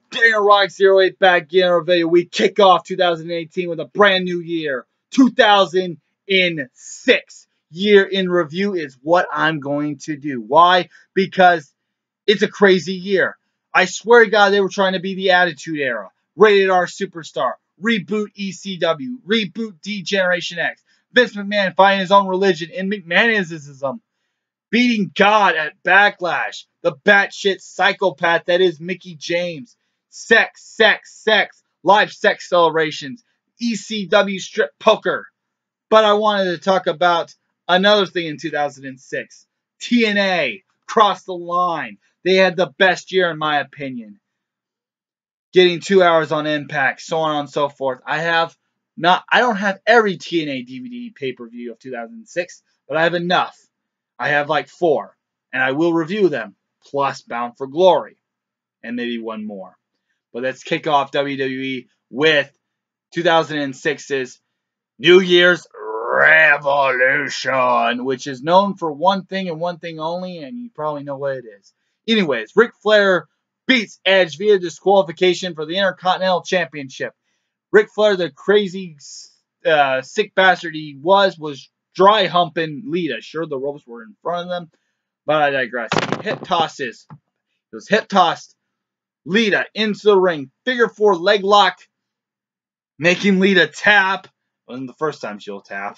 Dana Rock 08 back in our video. We kick off 2018 with a brand new year. 2006 year in review is what I'm going to do. Why? Because it's a crazy year. I swear to God, they were trying to be the Attitude Era. Rated R Superstar. Reboot ECW. Reboot D-Generation X. Vince McMahon finding his own religion in McMahonism. Beating God at Backlash. The batshit psychopath that is Mickie James. Sex, sex, sex. Live sex celebrations. ECW strip poker. But I wanted to talk about another thing in 2006. TNA. Crossed the line. They had the best year in my opinion. Getting 2 hours on Impact. So on and so forth. I don't have every TNA DVD pay-per-view of 2006. But I have enough. I have like 4, and I will review them, plus Bound for Glory, and maybe one more. But let's kick off WWE with 2006's New Year's Revolution, which is known for one thing and one thing only, and you probably know what it is. Anyways, Ric Flair beats Edge via disqualification for the Intercontinental Championship. Ric Flair, the crazy, sick bastard he was dry humping Lita. Sure, the ropes were in front of them, but I digress. He was hip tossed Lita into the ring. Figure 4 leg lock, making Lita tap. Wasn't the first time she'll tap.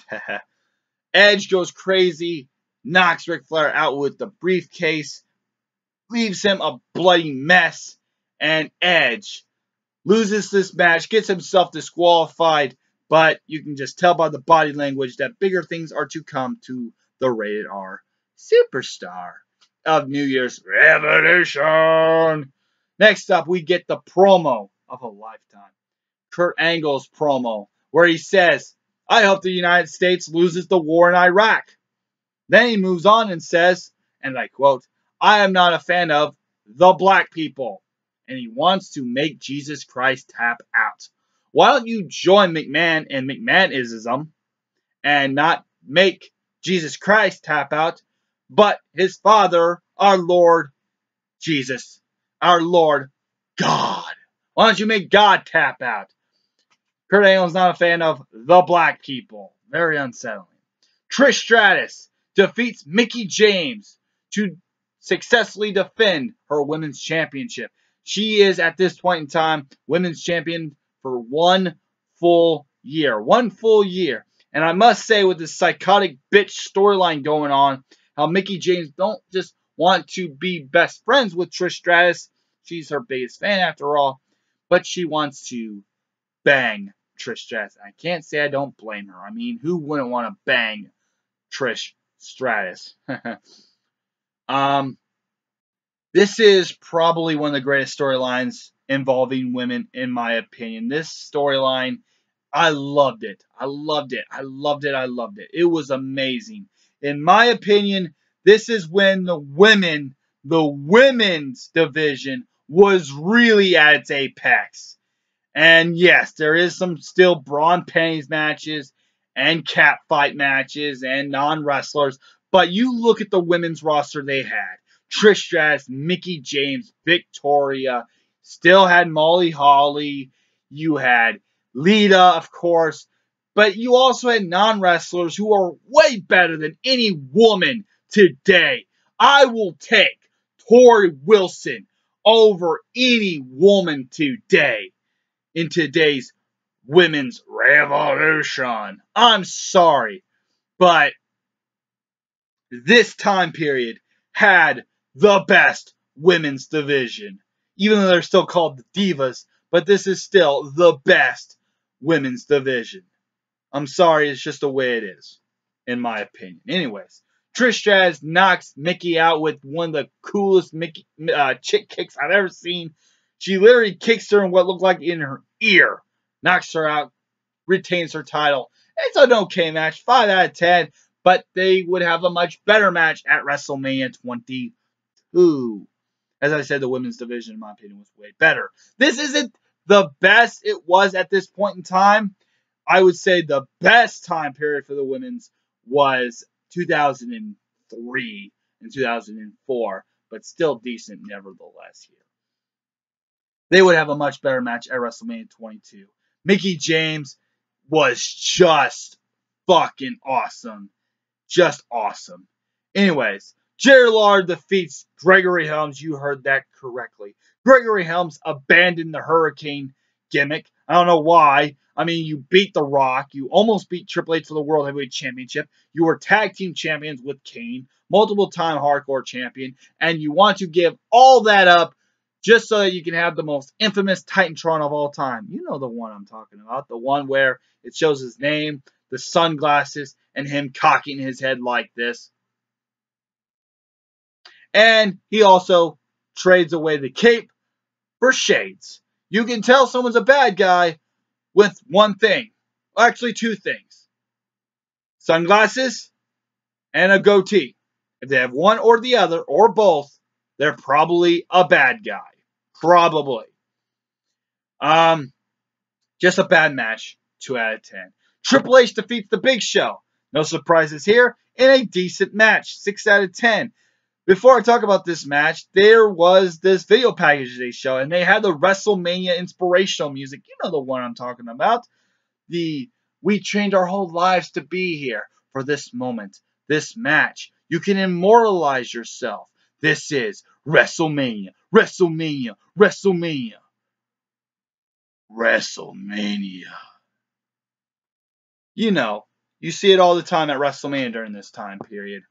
Edge goes crazy, knocks Ric Flair out with the briefcase, leaves him a bloody mess, and Edge loses this match, gets himself disqualified. But you can just tell by the body language that bigger things are to come to the Rated R Superstar of New Year's Revolution. Next up, we get the promo of a lifetime. Kurt Angle's promo, where he says, I hope the United States loses the war in Iraq. Then he moves on and says, and I quote, I am not a fan of the black people. And he wants to make Jesus Christ tap out. Why don't you join McMahon and McMahonism and not make Jesus Christ tap out, but his Father, our Lord Jesus, our Lord God. Why don't you make God tap out? Kurt Angle's not a fan of the black people. Very unsettling. Trish Stratus defeats Mickie James to successfully defend her women's championship. She is, at this point in time, women's champion for 1 full year. 1 full year. And I must say, with this psychotic bitch storyline going on, how Mickie James don't just want to be best friends with Trish Stratus. She's her biggest fan after all. But she wants to bang Trish Stratus. I can't say I don't blame her. I mean, who wouldn't want to bang Trish Stratus? This is probably one of the greatest storylines involving women, in my opinion. This storyline, I loved it. I loved it. I loved it. I loved it. It was amazing. In my opinion, this is when the women's division was really at its apex. And yes, there is some still bra and panties matches and cat fight matches and non-wrestlers. But you look at the women's roster they had. Trish Stratus, Mickie James, Victoria, still had Molly Holly. You had Lita, of course. But you also had non-wrestlers who are way better than any woman today. I will take Tori Wilson over any woman today in today's women's revolution. I'm sorry, but this time period had the best women's division. Even though they're still called the Divas, but this is still the best women's division. I'm sorry, it's just the way it is, in my opinion. Anyways, Trish Stratus knocks Mickie out with one of the coolest chick kicks I've ever seen. She literally kicks her in what looked like in her ear. Knocks her out, retains her title. It's an okay match, 5 out of 10. But they would have a much better match at WrestleMania 22. As I said, the women's division, in my opinion, was way better. This isn't the best it was at this point in time. I would say the best time period for the women's was 2003 and 2004. But still decent nevertheless here. they would have a much better match at WrestleMania 22. Mickie James was just fucking awesome. Just awesome. Anyways, Jerry Lawler defeats Gregory Helms. You heard that correctly. Gregory Helms abandoned the Hurricane gimmick. I don't know why. I mean, you beat The Rock. You almost beat Triple H for the World Heavyweight Championship. You were tag team champions with Kane, multiple time hardcore champion, and you want to give all that up just so that you can have the most infamous Titantron of all time. You know the one I'm talking about. The one where it shows his name, the sunglasses, and him cocking his head like this. And he also trades away the cape for shades. You can tell someone's a bad guy with one thing. Actually, two things. Sunglasses and a goatee. If they have one or the other, or both, they're probably a bad guy. Probably. Just a bad match. 2 out of 10. Triple H defeats The Big Show. No surprises here. In a decent match. 6 out of 10. Before I talk about this match, there was this video package they show, and they had the WrestleMania inspirational music. You know the one I'm talking about. We trained our whole lives to be here for this moment, this match. You can immortalize yourself. This is WrestleMania, WrestleMania, WrestleMania, WrestleMania. You know, you see it all the time at WrestleMania during this time period.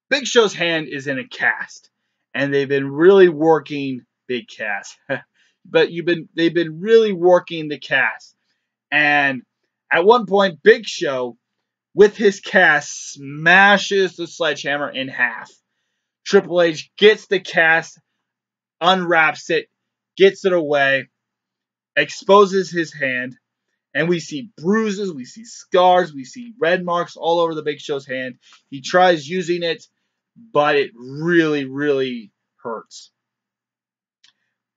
Big Show's hand is in a cast, and they've been really working big cast. But they've been really working the cast. And at one point, Big Show, with his cast, smashes the sledgehammer in half. Triple H gets the cast, unwraps it, gets it away, exposes his hand, and we see bruises, we see scars, we see red marks all over the Big Show's hand. He tries using it, but it really, really hurts.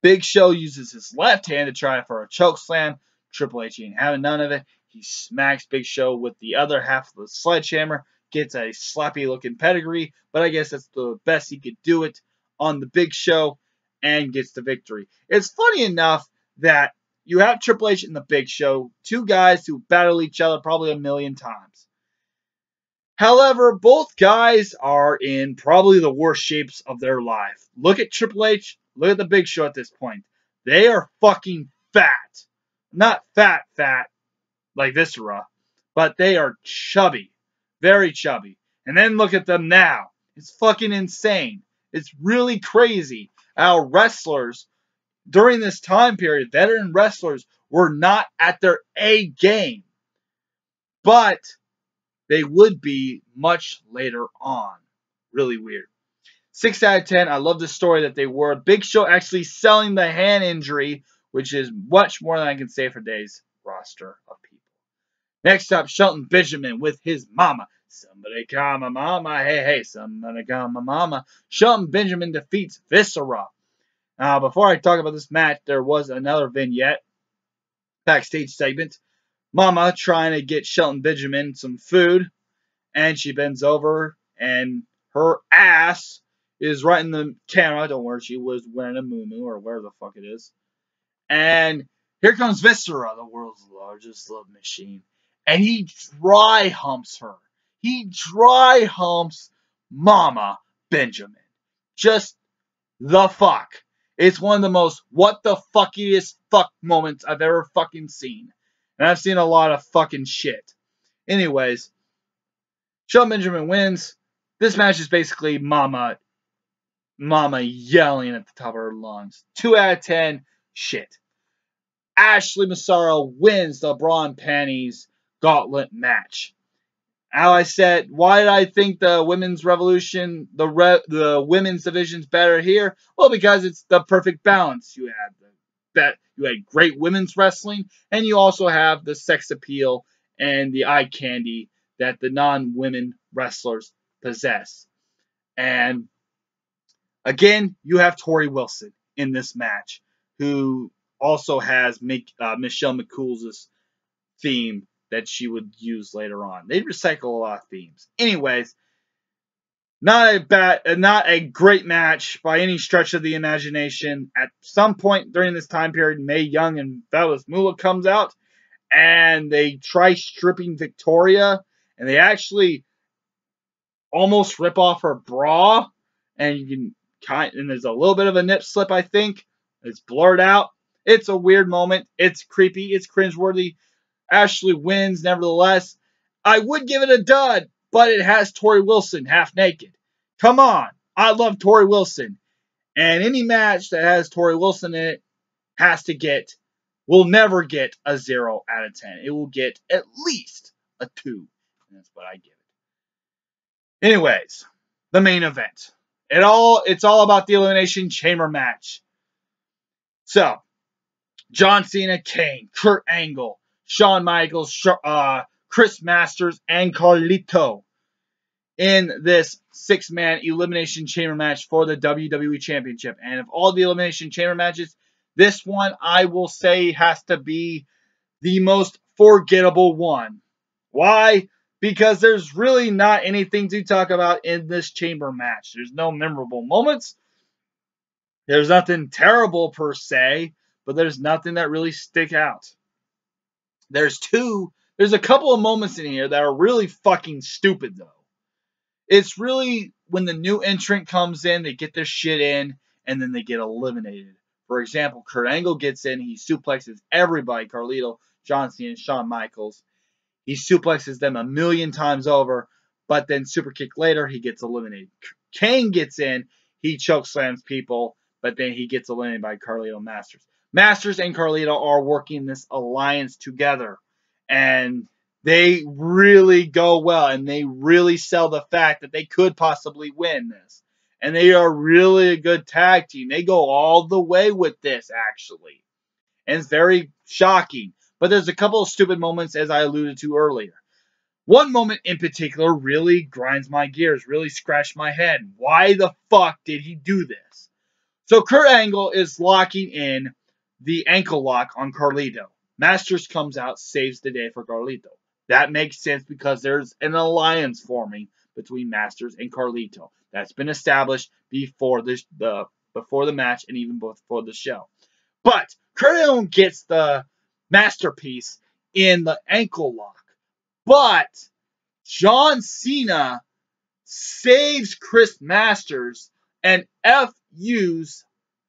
Big Show uses his left hand to try for a choke slam. Triple H ain't having none of it. He smacks Big Show with the other half of the sledgehammer, gets a slappy looking pedigree, but I guess that's the best he could do it on the Big Show, and gets the victory. It's funny enough that you have Triple H and the Big Show, two guys who battle each other probably a million times. However, both guys are in probably the worst shapes of their life. Look at Triple H, look at the Big Show at this point. They are fucking fat. Not fat like Viscera, but they are chubby. Very chubby. And then look at them now. It's fucking insane. It's really crazy how wrestlers during this time period, veteran wrestlers, were not at their A game. But they would be much later on. Really weird. 6 out of 10. I love the story that they were. Big Show actually selling the hand injury, which is much more than I can say for today's roster of people. Next up, Shelton Benjamin with his mama. Somebody call my mama. Hey, hey, somebody call my mama. Shelton Benjamin defeats Viscera. Before I talk about this match, there was another vignette, backstage segment. Mama trying to get Shelton Benjamin some food, and she bends over, and her ass is right in the camera. Don't worry, she was wearing a muumuu, or whatever the fuck it is. And here comes Viscera, the world's largest love machine. And he dry humps her. He dry humps Mama Benjamin. Just the fuck. It's one of the most what the fuckiest fuck moments I've ever fucking seen. And I've seen a lot of fucking shit. Anyways, Shelton Benjamin wins. This match is basically Mama yelling at the top of her lungs. 2 out of 10. Shit. Ashley Massaro wins the Bra and Panties Gauntlet match. How I said, why did I think the women's revolution, the women's division's better here? Well, because it's the perfect balance. You had great women's wrestling, and you also have the sex appeal and the eye candy that the non-women wrestlers possess. And again, you have Tori Wilson in this match, who also has Michelle McCool's theme that she would use later on. They recycle a lot of themes. Anyways, Not a great match by any stretch of the imagination. At some point during this time period, Mae Young and Velus Moolah comes out, and they try stripping Victoria, and they actually almost rip off her bra, and you can and there's a little bit of a nip slip, I think. It's blurred out. It's a weird moment. It's creepy. It's cringeworthy. Ashley wins, nevertheless. I would give it a dud, but it has Tori Wilson half naked. Come on. I love Tori Wilson. And any match that has Tori Wilson in it will never get a 0 out of 10. It will get at least a 2. And that's what I give it. Anyways, the main event. It's all about the Elimination Chamber match. So, John Cena, Kane, Kurt Angle, Shawn Michaels, Chris Masters, and Carlito in this 6-man Elimination Chamber match for the WWE Championship. And of all the Elimination Chamber matches, this one I will say has to be the most forgettable one. Why? Because there's really not anything to talk about in this chamber match. There's no memorable moments. There's nothing terrible per se, but there's nothing that really stick out. There's a couple of moments in here that are really fucking stupid, though. It's really when the new entrant comes in, they get their shit in, and then they get eliminated. For example, Kurt Angle gets in, he suplexes everybody, Carlito, John Cena, Shawn Michaels. He suplexes them a million times over, but then super kick later, he gets eliminated. Kane gets in, he chokeslams people, but then he gets eliminated by Carlito Masters. Masters and Carlito are working this alliance together, and they really go well, and they really sell the fact that they could possibly win this. And they are really a good tag team. They go all the way with this, actually. And it's very shocking. But there's a couple of stupid moments, as I alluded to earlier. One moment in particular really grinds my gears, really scratched my head. Why the fuck did he do this? So Kurt Angle is locking in the ankle lock on Carlito. Masters comes out, saves the day for Carlito. That makes sense because there's an alliance forming between Masters and Carlito. That's been established before the match and even before the show. But Kurt Angle gets the masterpiece in the ankle lock. But John Cena saves Chris Masters and FUs.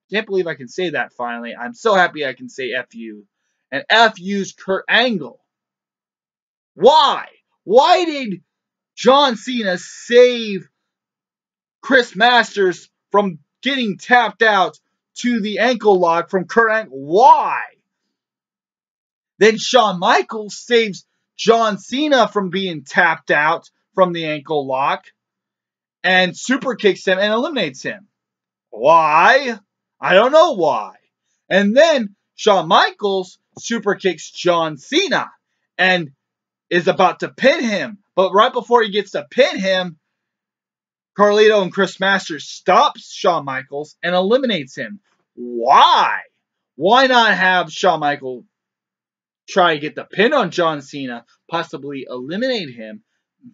Can't believe I can say that finally. I'm so happy I can say FU. And FUs Kurt Angle. Why? Why did John Cena save Chris Masters from getting tapped out to the ankle lock from Kurt Angle? Why? Then Shawn Michaels saves John Cena from being tapped out from the ankle lock and super kicks him and eliminates him. Why? I don't know why. And then Shawn Michaels super kicks John Cena and is about to pin him. But right before he gets to pin him, Carlito and Chris Masters stops Shawn Michaels and eliminates him. Why? Why not have Shawn Michaels try to get the pin on John Cena, possibly eliminate him,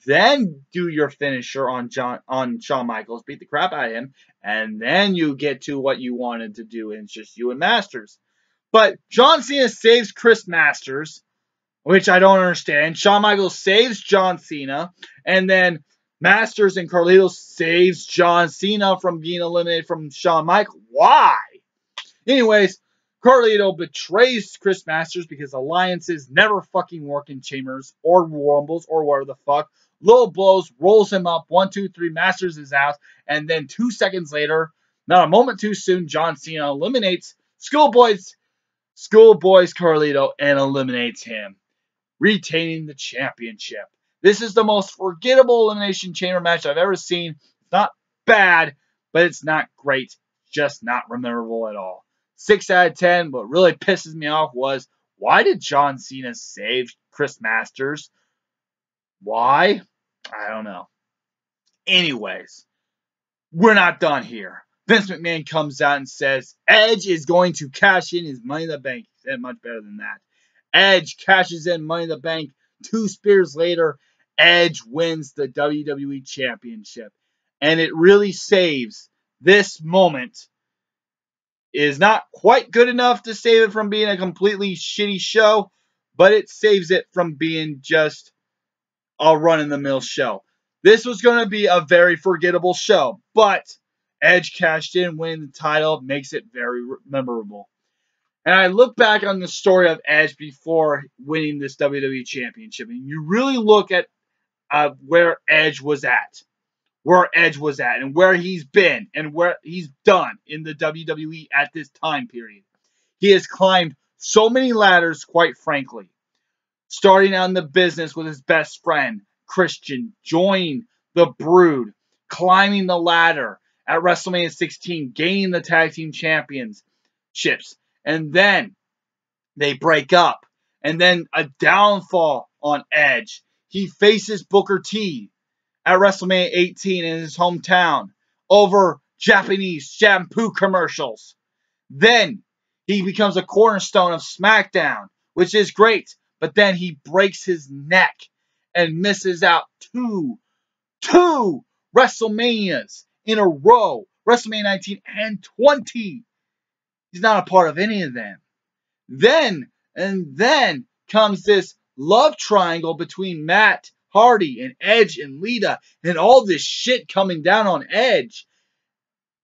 then do your finisher on Shawn Michaels, beat the crap out of him, and then you get to what you wanted to do, and it's just you and Masters. But John Cena saves Chris Masters, which I don't understand. Shawn Michaels saves John Cena, and then Masters and Carlito saves John Cena from being eliminated from Shawn Michaels. Why? Anyways, Carlito betrays Chris Masters because alliances never fucking work in chambers or rumbles or whatever the fuck. Low blows, rolls him up. 1, 2, 3, Masters is out. And then 2 seconds later, not a moment too soon, John Cena eliminates Schoolboy's Carlito and eliminates him, retaining the championship. This is the most forgettable Elimination Chamber match I've ever seen. It's not bad, but it's not great. Just not memorable at all. 6 out of 10. What really pisses me off was, why did John Cena save Chris Masters? Why? I don't know. Anyways, we're not done here. Vince McMahon comes out and says Edge is going to cash in his Money in the Bank. He said much better than that. Edge cashes in Money in the Bank. 2 spears later, Edge wins the WWE Championship. and it really saves this moment. Is not quite good enough to save it from being a completely shitty show, but it saves it from being just a run-in-the-mill show. This was going to be a very forgettable show, but Edge cashed in, winning the title, makes it very memorable. And I look back on the story of Edge before winning this WWE Championship, and you really look at where Edge was at. And where he's been and where he's done in the WWE at this time period. He has climbed so many ladders, quite frankly. Starting out in the business with his best friend, Christian, joining the Brood, climbing the ladder at WrestleMania 16, gaining the Tag Team Championships, and then they break up, and then a downfall on Edge. He faces Booker T at WrestleMania 18 in his hometown over Japanese shampoo commercials. Then he becomes a cornerstone of SmackDown, which is great. But then he breaks his neck and misses out two WrestleManias in a row. WrestleMania 19 and 20. He's not a part of any of them. Then comes this love triangle between Matt Hardy and Edge and Lita and all this shit coming down on Edge.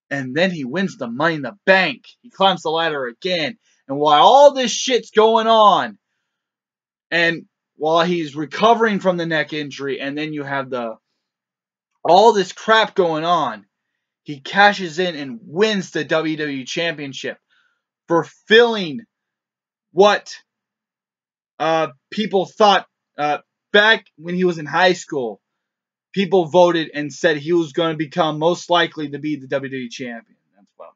And then he wins the Money in the Bank. He climbs the ladder again. And while all this shit's going on, and while he's recovering from the neck injury, and then you have all this crap going on, he cashes in and wins the WWE Championship, fulfilling what people thought back when he was in high school. People voted and said he was going to become most likely to be the WWE Champion. That's well.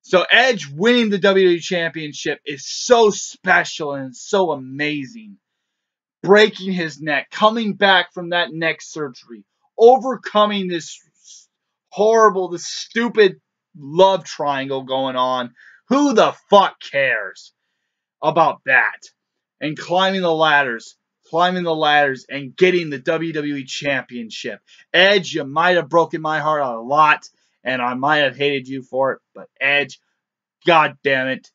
So Edge winning the WWE Championship is so special and so amazing. Breaking his neck, coming back from that neck surgery, overcoming this horrible, this stupid love triangle going on. Who the fuck cares about that? And climbing the ladders and getting the WWE Championship. Edge, you might have broken my heart a lot, and I might have hated you for it, but Edge, god damn it,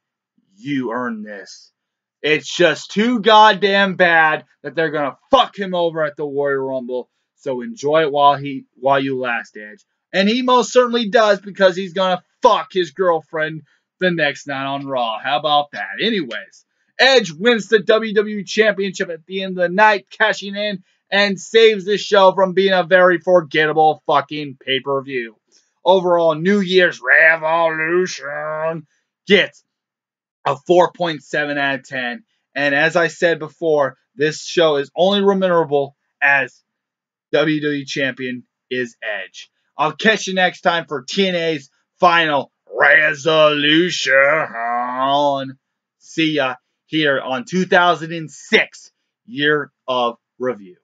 you earned this. It's just too goddamn bad that they're gonna fuck him over at the Royal Rumble. So enjoy it while you last, Edge. And he most certainly does, because he's gonna fuck his girlfriend the next night on Raw. How about that? Anyways, Edge wins the WWE Championship at the end of the night, cashing in, and saves this show from being a very forgettable fucking pay-per-view. Overall, New Year's Revolution gets a 4.7 out of 10. And as I said before, this show is only memorable as WWE Champion is Edge. I'll catch you next time for TNA's Final Resolution. See ya here on 2006 Year of Review.